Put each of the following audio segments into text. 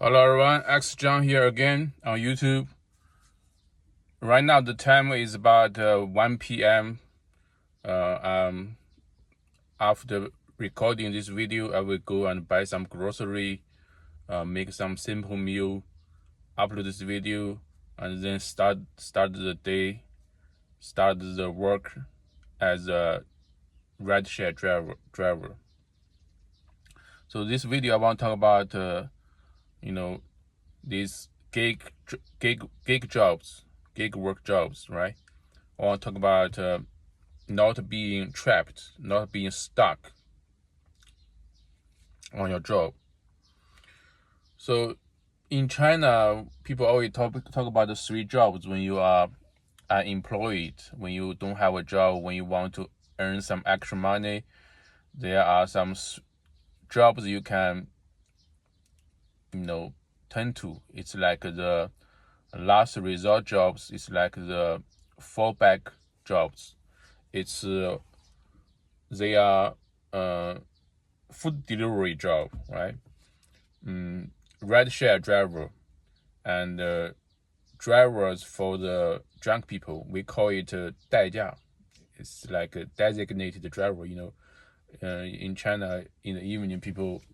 Hello everyone, X John here again on YouTube. Right now the time is about 1 p.m. After recording this video, I will go and buy some grocery, make some simple meal, upload this video, and then start the day, start the work as a rideshare driver. So this video I want to talk about these gig jobs, gig work jobs, right? I want to talk about not being trapped, not being stuck on your job. So in China, people always talk about the 3 jobs when you are unemployed, when you don't have a job, when you want to earn some extra money. There are some jobs you can turn to. It's like the last resort jobs. It's like the fallback jobs. It's they are food delivery job, right? Rideshare driver and drivers for the drunk people. We call it 代驾. It's like a designated driver. In China, in the evening, people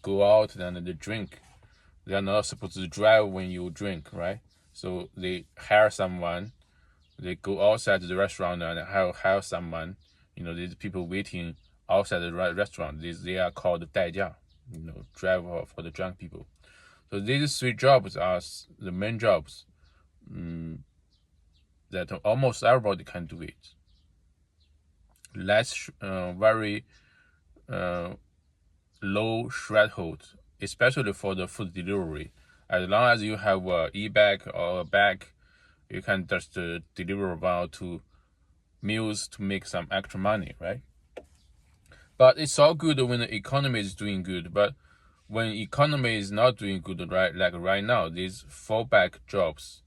go out and they drink. They are not supposed to drive when you drink, right? So they hire someone. They go outside the restaurant and hire someone. These people waiting outside the restaurant. They are called 代驾, driver for the drunk people. So these 3 jobs are the main jobs that almost everybody can do it. Less very low threshold, especially for the food delivery. As long as you have an e-bag or a bag, you can just deliver 1 or 2 meals to make some extra money, right? But it's all good when the economy is doing good. But when economy is not doing good, right? Like right now, these fallback jobs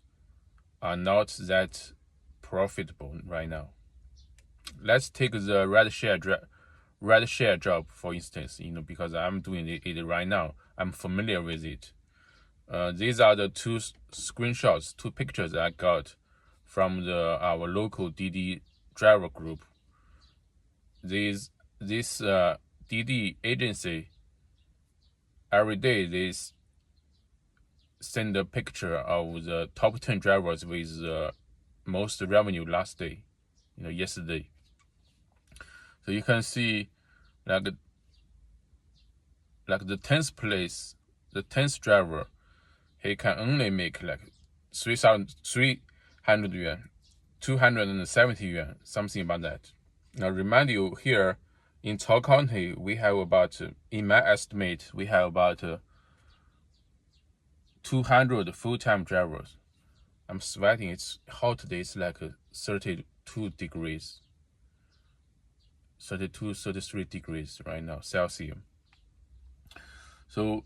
are not that profitable right now. Let's take the rideshare job, for instance, because I'm doing it right now. I'm familiar with it. These are the 2 screenshots, 2 pictures I got from our local Didi driver group. This Didi agency, every day they send a picture of the top 10 drivers with the most revenue last day, yesterday. So you can see like the 10th place, the 10th driver, he can only make like 300 yuan, 270 yuan, something about that. Now remind you, here in Cao County, we have about, in my estimate, we have about 200 full-time drivers. I'm sweating. It's hot today. It's like 32 degrees. 32, 33 degrees right now, Celsius. So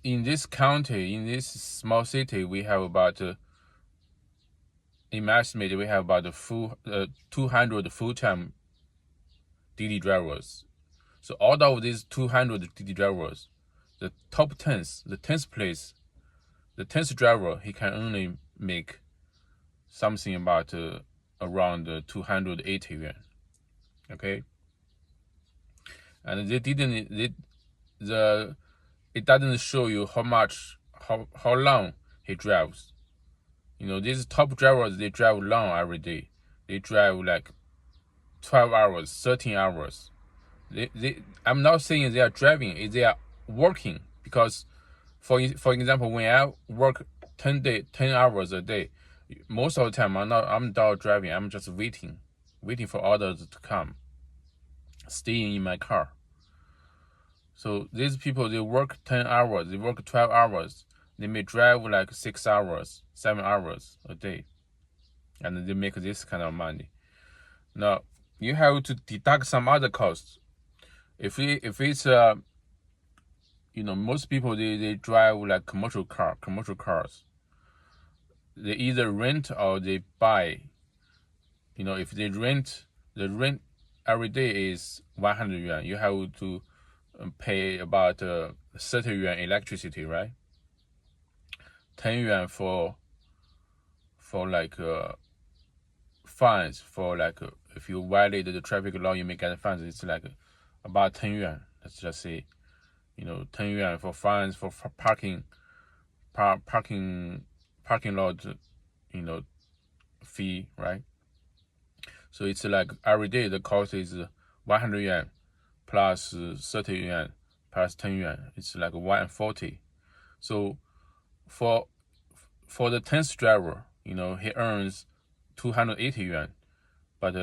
in this county, in this small city, we have about, in my estimate, we have about 200 full-time Didi drivers. So out of these 200 Didi drivers, the top 10th, the 10th place, the 10th driver, he can only make something about around 280 yuan. Okay, and it doesn't show you how long he drives. These top drivers, they drive long every day. They drive like 12 hours, 13 hours. I'm not saying they are driving, they are working, because for example, when I work 10 hours a day, most of the time I'm not driving. I'm just waiting for others to come, staying in my car. So these people, they work 10 hours, they work 12 hours. They may drive like 6 hours, 7 hours a day, and they make this kind of money. Now you have to deduct some other costs. If it's most people, they drive like commercial cars. They either rent or they buy. If they rent, the rent every day is 100 yuan. You have to pay about 30 yuan electricity, right? 10 yuan for like fines for like if you violate the traffic law, you may get fines. It's like about 10 yuan. Let's just say, 10 yuan for fines for parking lot, fee, right? So it's like every day the cost is 100 yuan plus 30 yuan plus 10 yuan. It's like 140. So for the 10th driver, he earns 280 yuan, but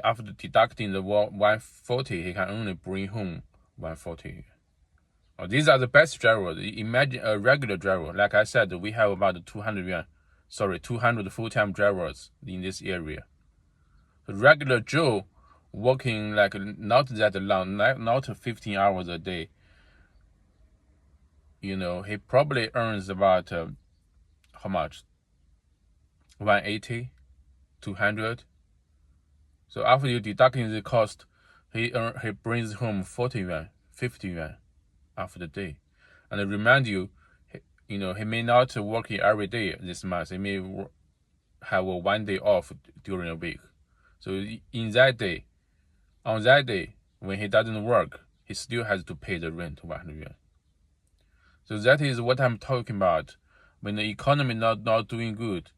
after deducting the 140, he can only bring home 140. These are the best drivers. Imagine a regular driver. Like I said, we have about 200 full-time drivers in this area. The regular Joe working like not that long, not 15 hours a day, he probably earns about how much? 180, 200. So after you deducting the cost, he brings home 40 yuan, 50 yuan after the day. And I remind you, he may not work every day this month. He may have a 1 day off during a week. So on that day, when he doesn't work, he still has to pay the rent 100 yuan. So that is what I'm talking about. When the economy not doing good,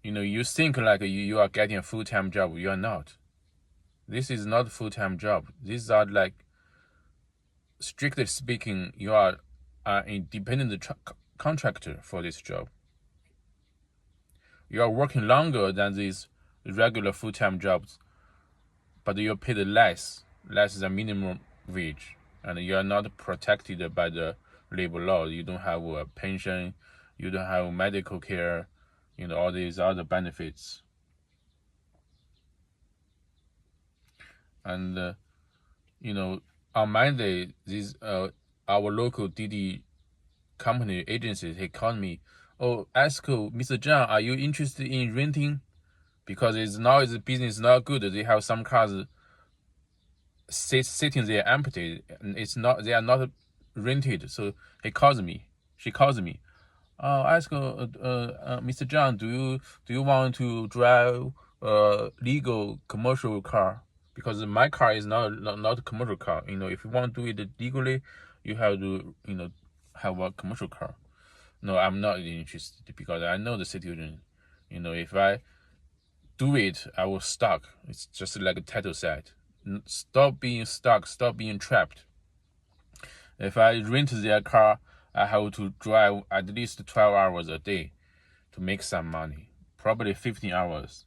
you think like you are getting a full-time job. You are not. This is not a full-time job. These are like, strictly speaking, you are an independent contractor for this job. You are working longer than these regular full-time jobs, but you're paid less than minimum wage, and you are not protected by the labor law. You don't have a pension, you don't have medical care, all these other benefits. And on Monday, our local Didi company agency, he called me. Oh, ask Mr. Zhang, are you interested in renting? Because the business not good. They have some cars sitting there empty, and they are not rented. So she calls me. Ask Mr. Zhang, do you want to drive a legal commercial car? Because my car is not a commercial car. If you want to do it legally, you have to have a commercial car. No, I'm not interested because I know the situation. If I do it, I will stuck. It's just like a title said. Stop being stuck. Stop being trapped. If I rent their car, I have to drive at least 12 hours a day to make some money. Probably 15 hours.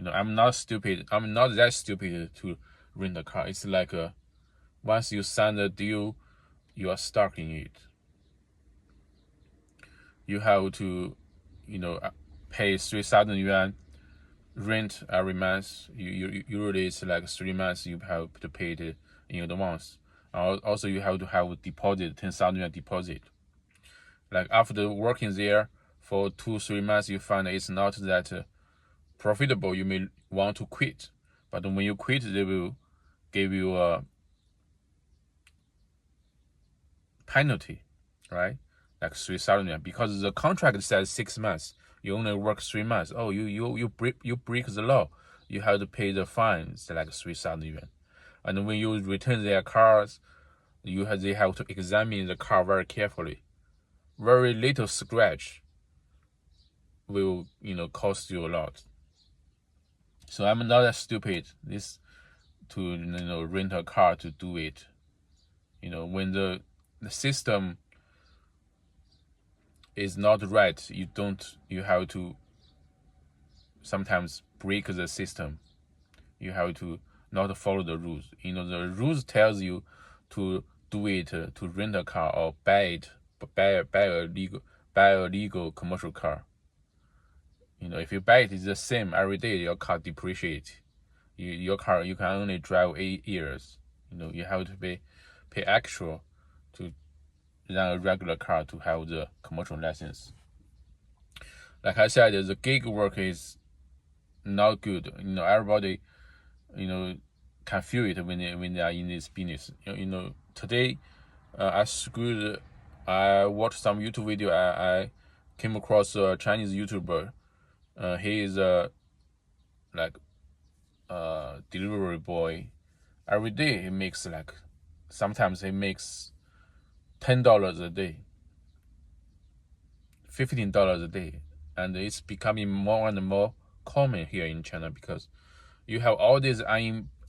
I'm not stupid. I'm not that stupid to rent a car. It's like once you sign the deal, you are stuck in it. You have to, pay 3,000 yuan rent every month. Usually it's like 3 months you have to pay it in advance. Also, you have to have a deposit, 10,000 yuan deposit. Like after working there for 2-3 months, you find it's not that profitable. You may want to quit, but when you quit, they will give you a penalty, right? Like 3,000 yuan, because the contract says 6 months. You only work 3 months. Oh, you break the law. You have to pay the fine. It's like 3,000 yuan. And when you return their cars, they have to examine the car very carefully. Very little scratch will cost you a lot. So I'm not that stupid to rent a car to do it. When the system is not right, you have to sometimes break the system. You have to not follow the rules. The rules tells you to do it, to rent a car or buy a legal commercial car. If you buy it, it's the same every day. Your car depreciates. Your car, you can only drive 8 years. You have to pay extra to run a regular car to have the commercial license. Like I said, the gig work is not good. Everybody, can feel it when they are in this business. Today, I watched some YouTube video. I came across a Chinese YouTuber. He is like delivery boy. Every day he makes like, sometimes he makes $10 a day, $15 a day, and it's becoming more and more common here in China because you have all these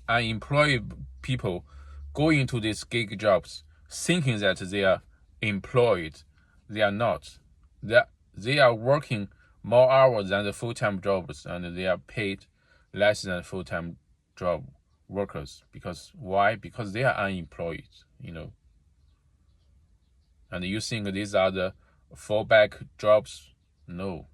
unemployed people going into these gig jobs thinking that they are employed. They are not. They are working more hours than the full-time jobs, and they are paid less than full-time job workers. Because why? Because they are unemployed, And you think these are the fallback jobs? No.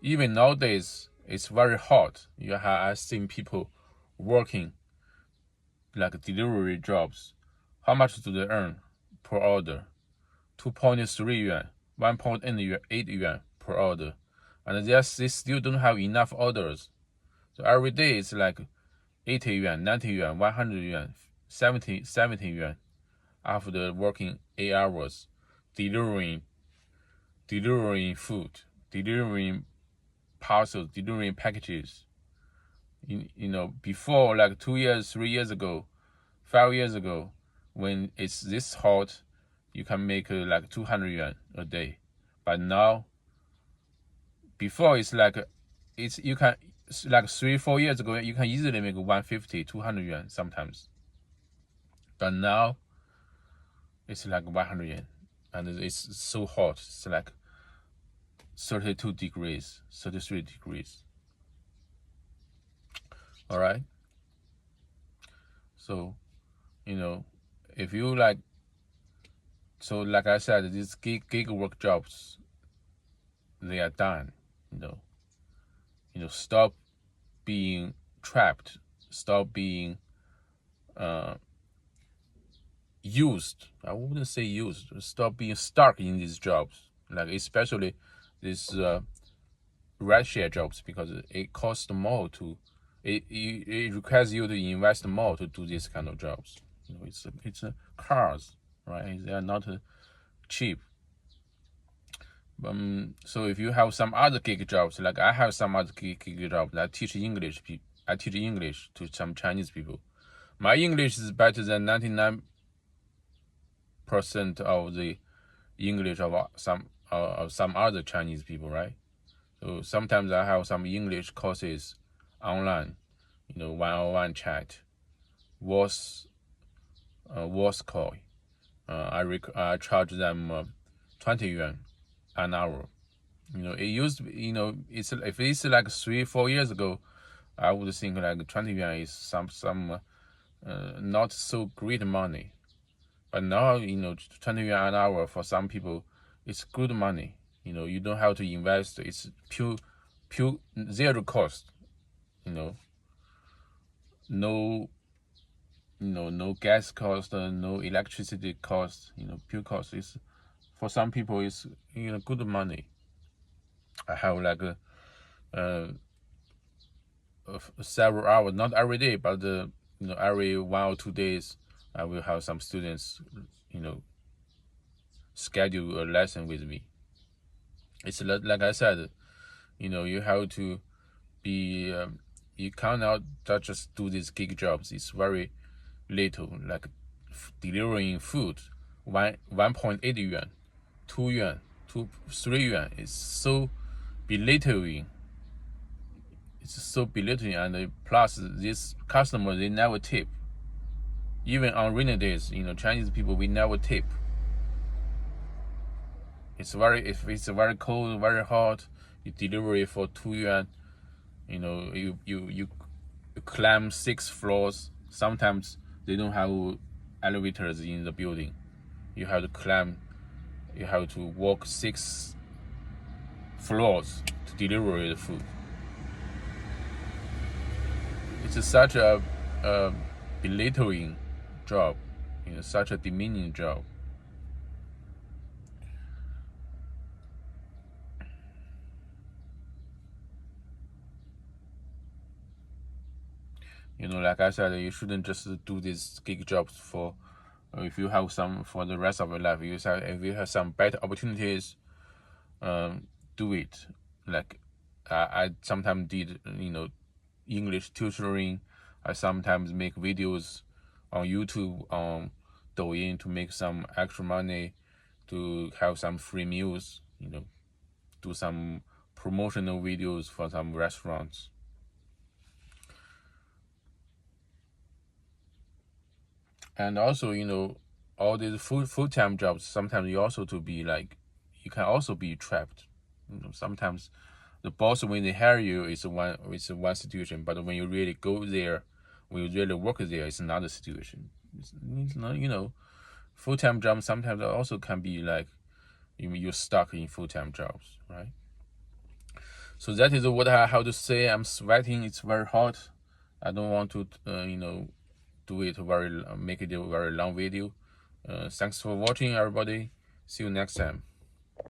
Even nowadays, it's very hot. I've seen people working like delivery jobs. How much do they earn per order? 2.3 yuan, 1.8 yuan per order. And they still don't have enough orders. So every day it's like 80 yuan, 90 yuan, 100 yuan, 70 yuan after working 8 hours, delivering food, delivering parcels, delivering packages. Before, like 2 years, 3 years ago, 5 years ago, when it's this hot, you can make like 200 yuan a day. But now, before you can, like 3-4 years ago, you can easily make 150, 200 yuan sometimes. But now, it's like 100 yuan, and it's so hot. It's like 32 degrees, 33 degrees. All right. So, if you like, so like I said, these gig work jobs, they are done. Stop being trapped. Stop being used. I wouldn't say used. Stop being stuck in these jobs. Like especially these rideshare jobs, because it costs more to. It requires you to invest more to do this kind of jobs. It's cars, right? They are not cheap. So if you have some other gig jobs, like I have some other gig jobs, I teach English to some Chinese people. My English is better than 99% of the English of some other Chinese people, right? So sometimes I have some English courses online, one-on-one chat, voice call. I charge them 20 yuan an hour. It used to be, if it's like 3-4 years ago, I would think like 20 yuan is some not so great money. But now, 20 yuan an hour for some people, it's good money. You don't have to invest. It's pure zero cost. No, no gas cost, no electricity cost. Pure cost is, for some people, it's good money. I have like several hours, not every day, but every 1 or 2 days, I will have some students, schedule a lesson with me. It's like I said, you have to be. You cannot just do these gig jobs. It's very little, like delivering food, 1.8 yuan, 2 yuan, 3 yuan. It's so belittling. And plus this customer, they never tip. Even on rainy days, Chinese people, we never tip. If it's very cold, very hot, you deliver it for 2 yuan. You climb 6 floors. Sometimes they don't have elevators in the building. You have to walk 6 floors to deliver the food. It's such a belittling job, such a demeaning job. Like I said, you shouldn't just do these gig jobs for if you have some for the rest of your life. If you have some better opportunities, do it. Like I sometimes did, English tutoring. I sometimes make videos on YouTube, on Douyin to make some extra money, to have some free meals, do some promotional videos for some restaurants. And also, all these full-time jobs, sometimes you can also be trapped. Sometimes the boss, when they hire you, it's one situation, but when you really go there, when you really work there, it's another situation. It's not, full-time jobs sometimes also can be like you're stuck in full-time jobs, right? So that is what I have to say. I'm sweating. It's very hot. I don't want to, make it a very long video. Thanks for watching, everybody. See you next time.